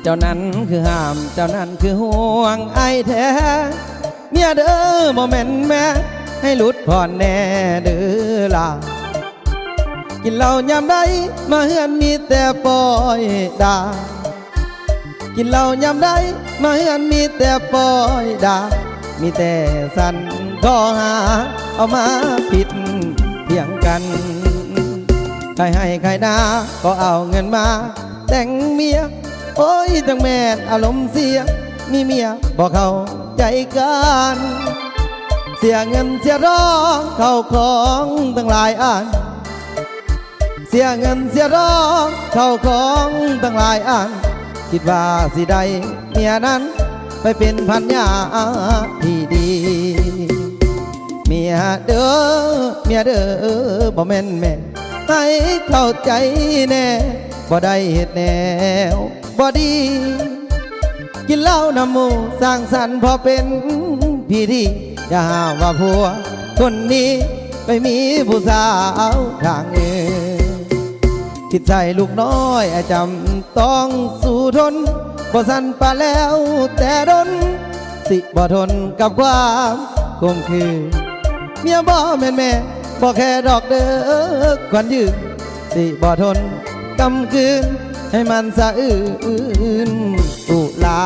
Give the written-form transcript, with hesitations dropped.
เจ้านั้นคือห้ามเจ้านั้นคือห่วงไอ้แท้เมียเด้อบ่แม่นแม่ให้หลุดผ่อนแน่เด้อล่ะกินเหล้ายามใดมาเฮือนมีแต่ปล่อยด่ากินเหล้ายามใดมาเฮือนมีแต่ปล่อยด่ามีแต่สั่นข้อหาเอามาปิดเถียงกันใครให้ใครด่าก็เอาเงินมาแต่งเมียโอ้ยตั้งแม่อารมณ์เสียมีเมียบอกเขาใจกันเสียเงินเสียร้องเข้าของตั้งหลายอันเสียเงินเสียร้องเข้าของตั้งหลายอันคิดว่าสิได้เมียนั้นไปเป็นพันยาที่ดีเมียเด้อเมียเด้อบ่แม่นแม่ให้เข้าใจแน่บ่ได้เฮ็ดแนวบ่ดีกินเหล้าน้ำมูสร้างสรรค์พอเป็นพิธีอย่าหาว่าผัวคนนี้ไปมีผู้สาวทางอื่นคิดใจลูกน้อยจำต้องสู้ทนบ่สั่นป่าแล้วแต่ดนสิบ่ทนกับความคมคืนเมียบ่แม่นแม่บ่แค่ดอกเด้อควันยืนสิบ่ทนกำคืนให้มันสะอื้นตุลา